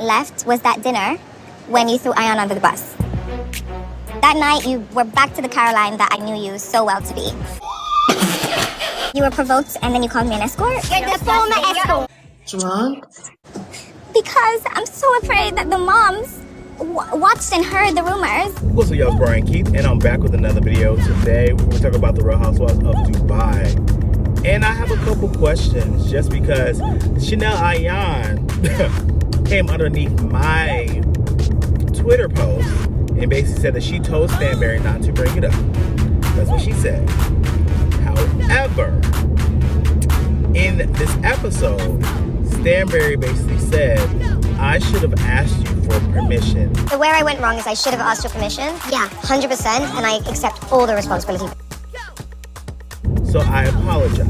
left was that dinner when you threw Ayan under the bus. That night, you were back to the Caroline that I knew you so well to be. You were provoked, and then you called me an escort? You're the former escort. Drunk? Because I'm so afraid that the moms watched and heard the rumors. What's up, y'all? It's Brian Keith, and I'm back with another video. Today, we're talking about the Real Housewives of Dubai. And I have a couple questions, just because Chanel Ayan came underneath my Twitter post and basically said that she told Stanberry not to bring it up. That's what she said. However, in this episode, Stanberry basically said, I should have asked you for permission. The where I went wrong is I should have asked your permission. Yeah, 100%, and I accept all the responsibility. So I apologize.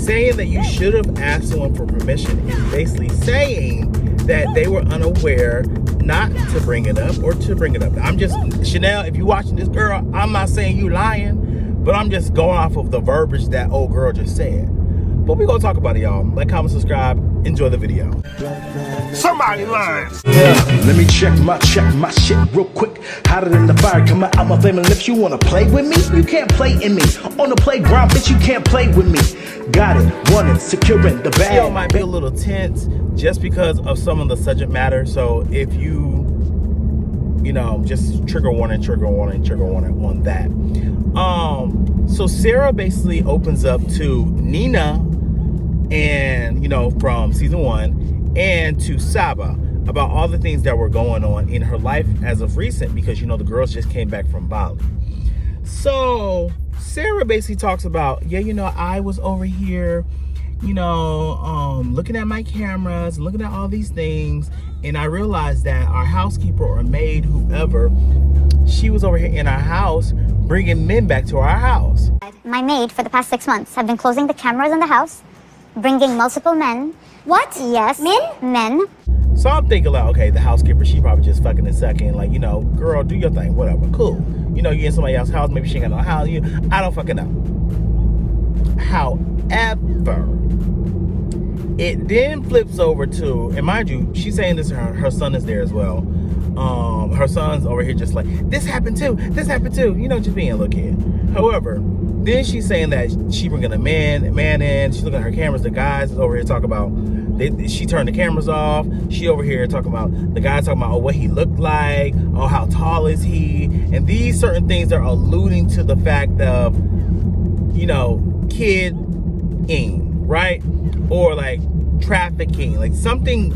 Saying that you should have asked someone for permission is basically saying that they were unaware not to bring it up or to bring it up. I'm just, Chanel, if you're watching this, girl, I'm not saying you lying, but I'm just going off of the verbiage that old girl just said. But we're going to talk about it, y'all. Like, comment, subscribe, enjoy the video. Somebody lying. Yeah, let me check my shit real quick. Hotter than the fire coming out my flaming lips. You wanna play with me? You can't play in me. On the playground, bitch, you can't play with me. Got it, want it, securing the bag. Video might be a little tense just because of some of the subject matter. So if you know, just trigger warning on that. So Sarah basically opens up to Nina and, you know, from season 1 and to Saba about all the things that were going on in her life as of recent, because, you know, the girls just came back from Bali. So Sarah basically talks about, yeah, you know, I was over here, you know, looking at my cameras, looking at all these things, and I realized that our housekeeper or maid, whoever, she was over here in our house bringing men back to our house. My maid, for the past 6 months, have been closing the cameras in the house, bringing multiple men. What? Yes. Men? Men. So I'm thinking like, okay, the housekeeper, she probably just fucking and sucking. Like, you know, girl, do your thing, whatever, cool. You know, you in somebody else's house, maybe she ain't got no house. I don't fucking know. However, it then flips over to, and mind you, she's saying this, her son is there as well. Her son's over here just like, this happened too, you know, just being a little kid. However, then she's saying that she bringing a man in, she's looking at her cameras, the guys is over here talking about, she turned the cameras off, she over here talking about, the guys talking about, oh, what he looked like, oh, how tall is he, and these certain things are alluding to the fact of, you know, kid-ing, right? Or like trafficking, like something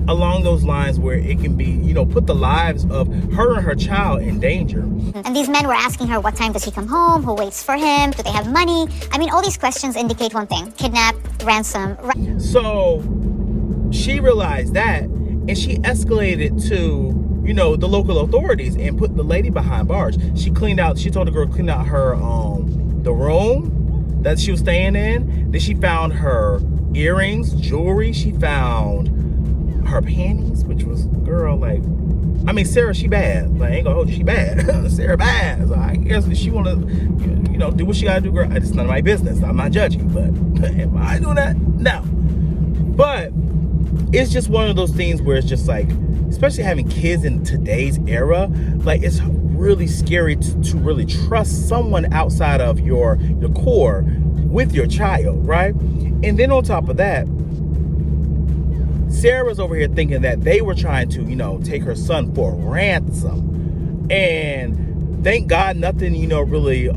along those lines where it can be, you know, put the lives of her and her child in danger. And these men were asking her, what time does he come home? Who waits for him? Do they have money? I mean, all these questions indicate one thing: kidnap, ransom. So she realized that, and she escalated to, you know, the local authorities and put the lady behind bars. She told the girl to clean out her, the room that she was staying in. Then she found her earrings, jewelry. She found her panties, which was, girl, like, I mean, Sarah, she bad. Like, I ain't gonna hold you, she bad. Sarah bad. So I guess if she wanna, you know, do what she gotta do, girl, it's none of my business. I'm not judging, but am I doing that? No. But it's just one of those things where it's just like, especially having kids in today's era, like, it's really scary to really trust someone outside of your core with your child, right? And then on top of that, Sarah's over here thinking that they were trying to, you know, take her son for ransom. And thank God nothing, you know, really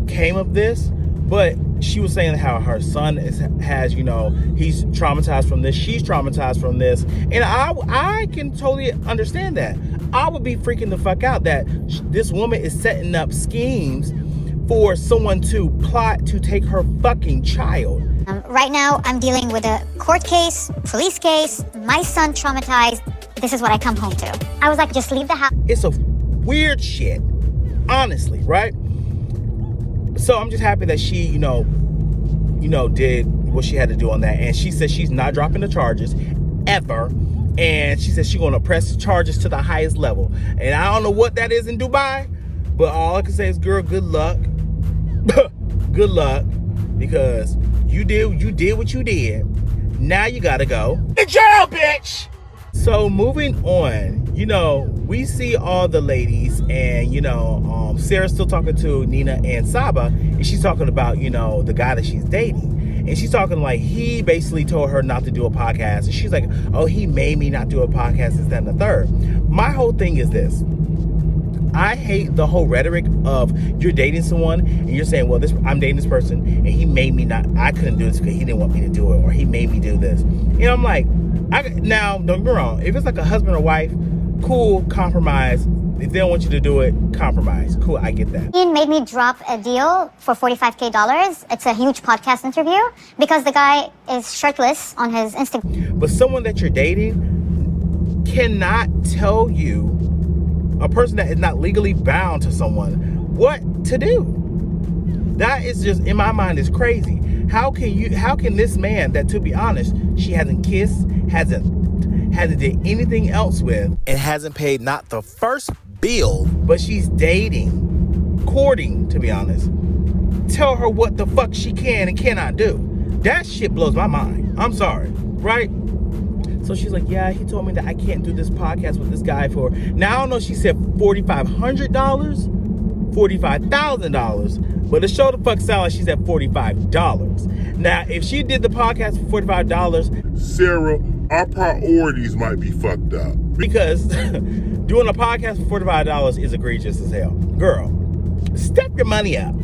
came of this. But she was saying how her son has, you know, he's traumatized from this. She's traumatized from this. And I can totally understand that. I would be freaking the fuck out that this woman is setting up schemes for someone to plot to take her fucking child. Right now, I'm dealing with a court case, police case, my son traumatized. This is what I come home to. I was like, just leave the house. It's a weird shit, honestly, right? So I'm just happy that she, you know, did what she had to do on that. And she said she's not dropping the charges ever. And she said she's going to press charges to the highest level. And I don't know what that is in Dubai, but all I can say is, girl, good luck. Good luck, because you did what you did. Now you gotta go In jail, bitch! So moving on, we see all the ladies, and Sarah's still talking to Nina and Saba, and she's talking about the guy that she's dating, and she's talking like he basically told her not to do a podcast, and she's like, oh, he made me not do a podcast, this, that, and the third. My whole thing is this: I hate the whole rhetoric of you're dating someone and you're saying, well, I'm dating this person and he made me I couldn't do this because he didn't want me to do it, or he made me do this. I'm like, now don't get me wrong, if it's like a husband or wife, cool, compromise. If they don't want you to do it, compromise. Cool, I get that. He made me drop a deal for $45K. It's a huge podcast interview because the guy is shirtless on his Instagram. But someone that you're dating cannot tell you, a person that is not legally bound to someone, what to do. That is just, in my mind, is crazy. How can this man that, to be honest, she hasn't kissed, hasn't did anything else with, and hasn't paid not the first bill, but she's courting, to be honest, tell her what the fuck she can and cannot do? That shit blows my mind. I'm sorry, right? So she's like, yeah, he told me that I can't do this podcast with this guy for, now I don't know, she said $4,500, $45,000, but the show the fuck sound like she said $45. Now, if she did the podcast for $45, Sarah, our priorities might be fucked up. Because doing a podcast for $45 is egregious as hell. Girl, step your money up.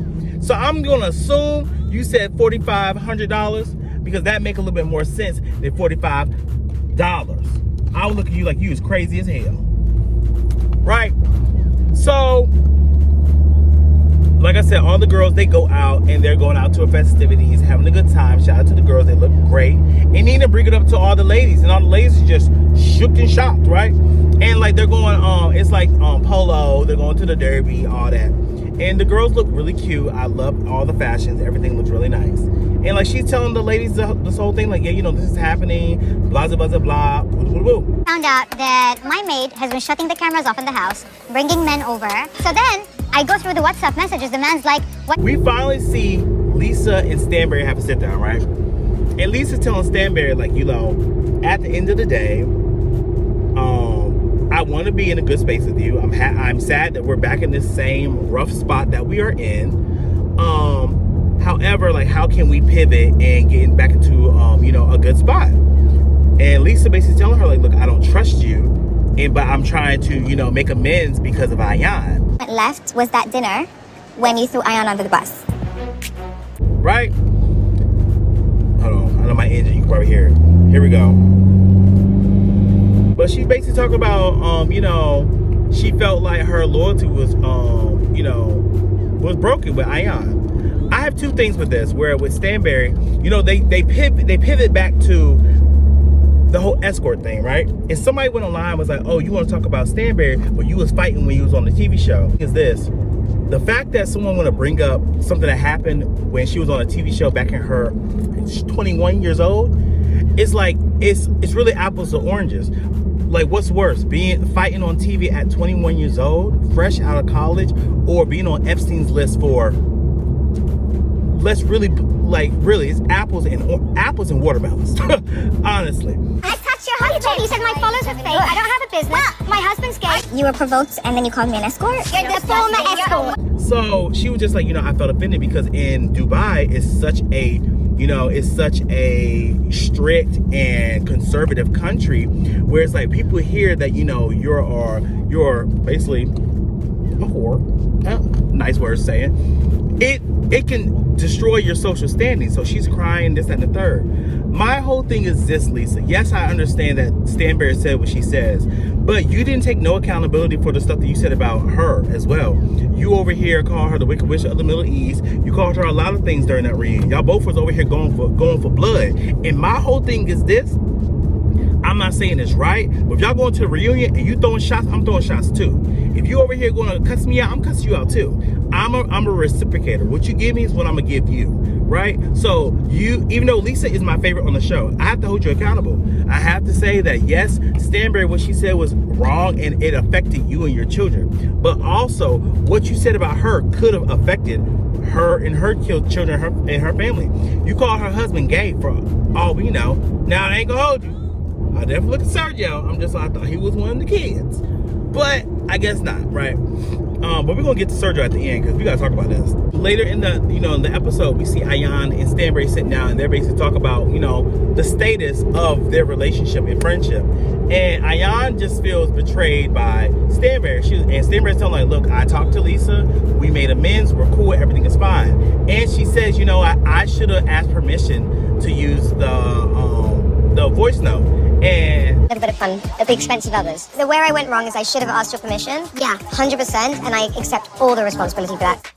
So I'm going to assume you said $4,500 because that makes a little bit more sense than $45. I would look at you like you was crazy as hell. Right? So, like I said, all the girls, they go out and they're going out to festivities, having a good time. Shout out to the girls, they look great. And Nina bring it up to all the ladies, and all the ladies are just shook and shocked, right? And like they're going, it's like polo, they're going to the derby, all that. And the girls look really cute. I love all the fashions, everything looks really nice. And like she's telling the ladies this whole thing, like, yeah, this is happening, blah, blah, blah, blah, blah. Found out that my maid has been shutting the cameras off in the house, bringing men over. So then I go through the WhatsApp messages. The man's like, what? We finally see Lisa and Stanberry have a sit down, right? And Lisa's telling Stanberry, like, at the end of the day, I want to be in a good space with you. I'm sad that we're back in this same rough spot that we are in. However, like, how can we pivot and get back into, a good spot? And Lisa basically telling her, like, look, I don't trust you, but I'm trying to, make amends because of Ayan. What left was that dinner when you threw Ayan under the bus. Right? Hold on, I know my engine, you can probably hear it. Here we go. But she's basically talking about, she felt like her loyalty was, was broken with Ayan. I have two things with this, where with Stanberry, they pivot back to the whole escort thing, right? And somebody went online and was like, oh, you want to talk about Stanberry, but you was fighting when you was on the TV show. Is this the fact that someone want to bring up something that happened when she was on a TV show back in her 21 years old? It's like, it's really apples to oranges. Like, what's worse, fighting on TV at 21 years old, fresh out of college, or being on Epstein's list for, it's apples and watermelons. Honestly. I touched your husband. He said my followers are fake. I don't have a business. Well, my husband's gay. You were provoked and then you called me an escort? You're the former escort. So she was just like, I felt offended because in Dubai it's such a strict and conservative country where it's like people hear that you're basically a whore. Nice words saying. It can destroy your social standing. So she's crying, this, that, and the third. My whole thing is this, Lisa. Yes, I understand that Stanberry said what she says, but you didn't take no accountability for the stuff that you said about her as well. You over here call her the Wicked Witch of the Middle East. You called her a lot of things during that reunion. Y'all both was over here going for blood. And my whole thing is this. I'm not saying it's right, but if y'all going to the reunion and you throwing shots, I'm throwing shots too. If you over here going to cuss me out, I'm cussing you out too. I'm a reciprocator. What you give me is what I'm gonna give you, right? So even though Lisa is my favorite on the show, I have to hold you accountable. I have to say that yes, Stanberry, what she said was wrong and it affected you and your children. But also, what you said about her could have affected her and her children and her family. You call her husband gay for all we know. Now I ain't gonna hold you. I definitely look at Sergio. I thought he was one of the kids. But I guess not, right? But we're gonna get to Sergio at the end because we gotta talk about this. Later in the in the episode, we see Ayan and Stanberry sitting down and they're basically talk about, the status of their relationship and friendship. And Ayan just feels betrayed by Stanberry. And Stanberry's telling her, look, I talked to Lisa, we made amends, we're cool, everything is fine. And she says, I should have asked permission to use the voice note. And A little bit of fun at the expense of others. The where I went wrong is I should have asked your permission. Yeah, 100%, and I accept all the responsibility for that.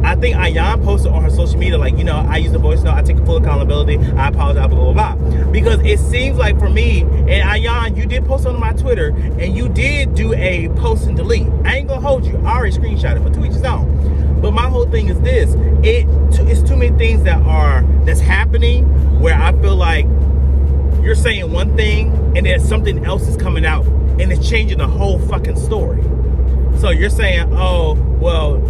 I think Ayan posted on her social media, like, I use the voice note, I take full accountability, I apologize, blah, blah, blah. Because it seems like for me, and Ayan, you did post on my Twitter, and you did do a post and delete. I ain't gonna hold you. I already screenshot it, but to each his own. But my whole thing is this. It's too many things that's happening where I feel like you're saying one thing and then something else is coming out and it's changing the whole fucking story. So you're saying, oh, well,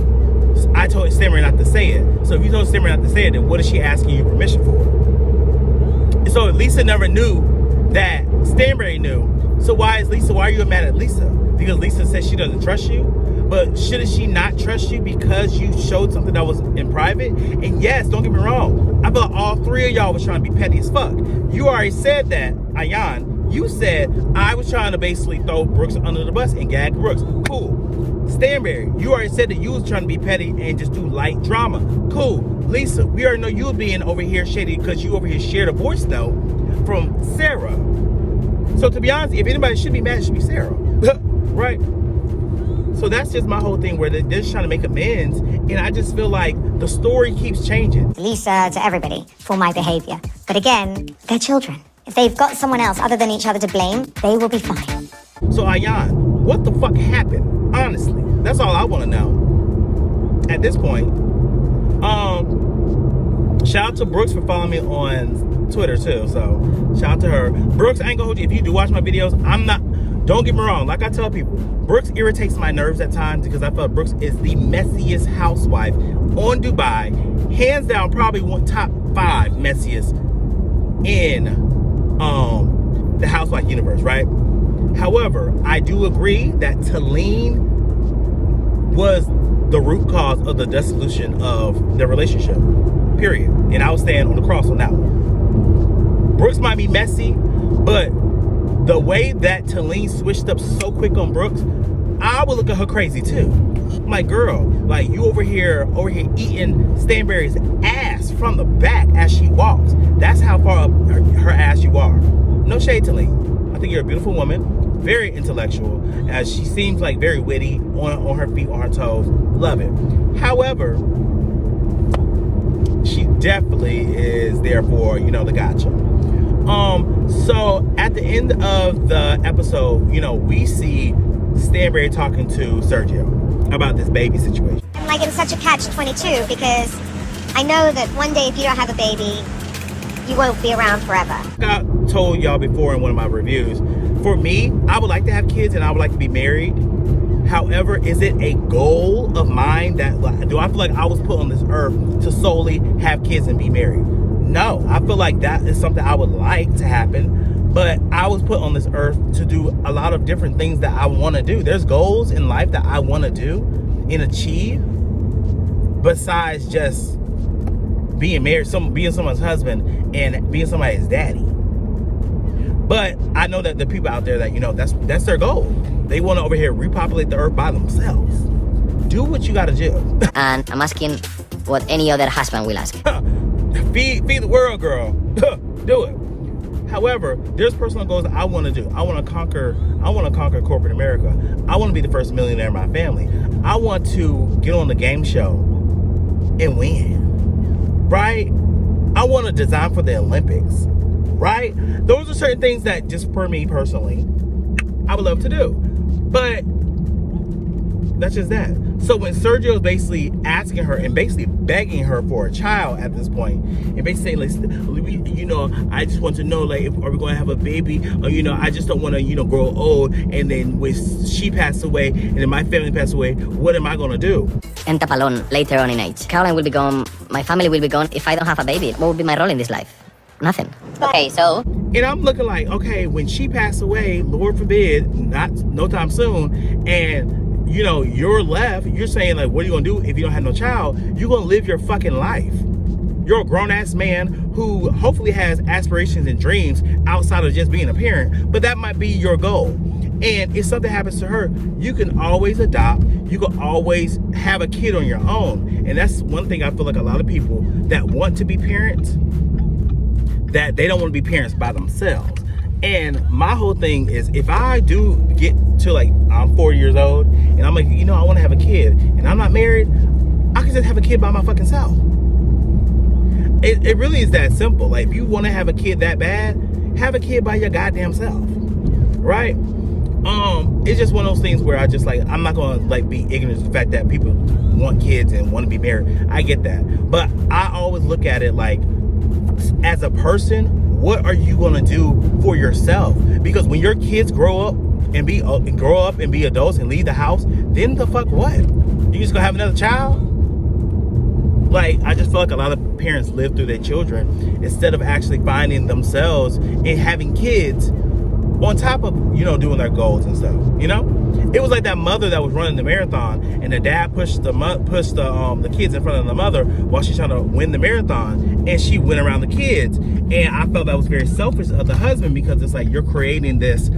I told Stanberry not to say it. So if you told Stanberry not to say it, then what is she asking you permission for? So Lisa never knew that Stanberry knew. So why are you mad at Lisa? Because Lisa says she doesn't trust you? But shouldn't she not trust you because you showed something that was in private? And yes, don't get me wrong, I feel like all three of y'all was trying to be petty as fuck. You already said that, Ayan. You said I was trying to basically throw Brooks under the bus and gag Brooks. Cool. Stanberry, you already said that you was trying to be petty and just do light drama. Cool. Lisa, we already know you were being over here shady because you over here shared a voice note from Sarah. So to be honest, if anybody should be mad, it should be Sarah. Right? So that's just my whole thing where they're just trying to make amends. And I just feel like the story keeps changing. Lisa, to everybody, for my behavior. But again, they're children. If they've got someone else other than each other to blame, they will be fine. So Ayan, what the fuck happened? Honestly, that's all I want to know at this point. Shout out to Brooks for following me on Twitter too. So shout out to her. Brooks, I ain't gonna hold you. If you do watch my videos, don't get me wrong, like I tell people, Brooks irritates my nerves at times because I feel like Brooks is the messiest housewife on Dubai. Hands down, probably top 5 messiest in the housewife universe, right? However, I do agree that Talene was the root cause of the dissolution of their relationship, period. And I will stand on the cross on that one. Brooks might be messy, but the way that Talene switched up so quick on Brooks, I would look at her crazy too. I'm like, girl, like you over here eating Stanberry's ass from the back as she walks. That's how far up her ass you are. No shade, Talene. I think you're a beautiful woman, very intellectual, as she seems like very witty, on her feet, on her toes. Love it. However, she definitely is there for, the gotcha. So at the end of the episode, we see Stanberry talking to Sergio about this baby situation. I'm like in such a catch-22 because I know that one day if you don't have a baby, you won't be around forever. I told y'all before in one of my reviews, for me, I would like to have kids and I would like to be married. However, is it a goal of mine do I feel like I was put on this earth to solely have kids and be married? No, I feel like that is something I would like to happen, but I was put on this earth to do a lot of different things that I want to do. There's goals in life that I want to do and achieve besides just being married, being someone's husband and being somebody's daddy. But I know that the people out there that, that's their goal. They want to over here repopulate the earth by themselves. Do what you got to do. And I'm asking what any other husband will ask. Feed the world, girl. Do it. However, there's personal goals that I want to do. I want to conquer corporate America. I want to be the first millionaire in my family. I want to get on the game show and win. Right? I want to design for the Olympics. Right? Those are certain things that, just for me personally, I would love to do. But that's just that. So when Sergio is basically asking her and basically begging her for a child at this point, and basically saying, I just want to know, like, are we going to have a baby? Or, I just don't want to, grow old. And then when she passed away and then my family passed away, what am I going to do? And Tapalon later on in age. Caroline will be gone. My family will be gone. If I don't have a baby, what will be my role in this life? Nothing. Okay, so And I'm looking like, okay, when she passed away, Lord forbid, no time soon, and you know, you're left, you're saying like, what are you gonna do if you don't have no child? You're gonna live your fucking life. You're a grown-ass man who hopefully has aspirations and dreams outside of just being a parent, but that might be your goal. And if something happens to her, you can always adopt, you can always have a kid on your own. And that's one thing I feel like a lot of people that want to be parents, that they don't want to be parents by themselves. And my whole thing is, if I do get to like, I'm 40 years old, and I'm like, you know, I want to have a kid, and I'm not married, I can just have a kid by my fucking self. It really is that simple. Like, if you want to have a kid that bad, have a kid by your goddamn self, right? It's just one of those things where I just like, I'm not gonna like be ignorant to the fact that people want kids and want to be married. I get that, but I always look at it like, as a person, what are you gonna do for yourself? Because when your kids grow up and be adults and leave the house, then the fuck what? You just gonna have another child? Like, I just feel like a lot of parents live through their children instead of actually finding themselves and having kids on top of, you know, doing their goals and stuff, you know? It was like that mother that was running the marathon, and the dad pushed the kids in front of the mother while she's trying to win the marathon, and she went around the kids. And I felt that was very selfish of the husband, because it's like you're creating this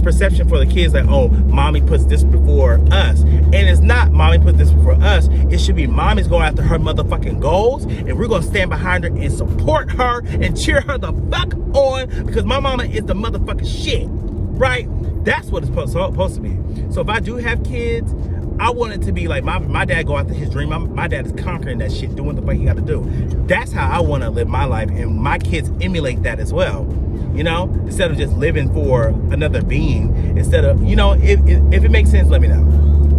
perception for the kids that, oh, mommy puts this before us. And it's not mommy put this before us. It should be mommy's going after her motherfucking goals, and we're gonna stand behind her and support her and cheer her the fuck on, because my mama is the motherfucking shit, right? That's what it's supposed to be. So if I do have kids, I want it to be like my dad go after his dream. My dad is conquering that shit, doing what the fuck he got to do. That's how I want to live my life, and my kids emulate that as well. You know, instead of just living for another being, instead of, you know, if it makes sense, let me know.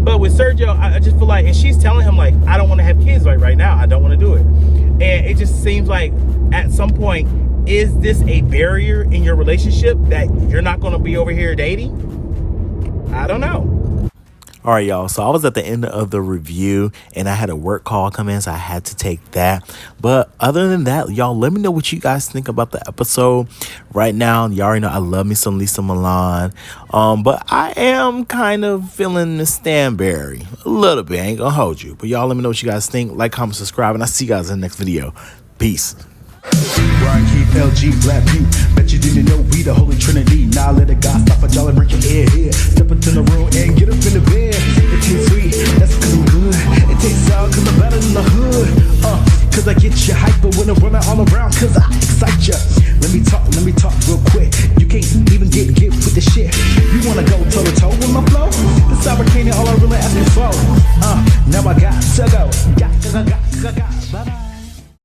But with Sergio, I just feel like, and she's telling him like, I don't want to have kids right now. I don't want to do it. And it just seems like at some point, is this a barrier in your relationship that you're not going to be over here dating? I don't know. All right, y'all. So I was at the end of the review and I had a work call come in, so I had to take that. But other than that, y'all, let me know what you guys think about the episode. Right now, y'all already know I love me some Lisa Milan. But I am kind of feeling Miss Stanberry a little bit. I ain't gonna hold you. But y'all, let me know what you guys think. Like, comment, subscribe, and I'll see you guys in the next video. Peace. Brian Keith, LG, Black Butte. Bet you didn't know we the Holy Trinity. Now let a God stop a jolly, break your head here. Step into the room and get up in the bed. It tastes sweet, that's cause I'm good. It tastes sour cause I'm better than the hood. Cause I get you hyper when I'm running all around, cause I excite you. Let me talk real quick. You can't even get with the shit. You wanna go toe to toe with my flow? This African all I really ask you for. Now I got to go.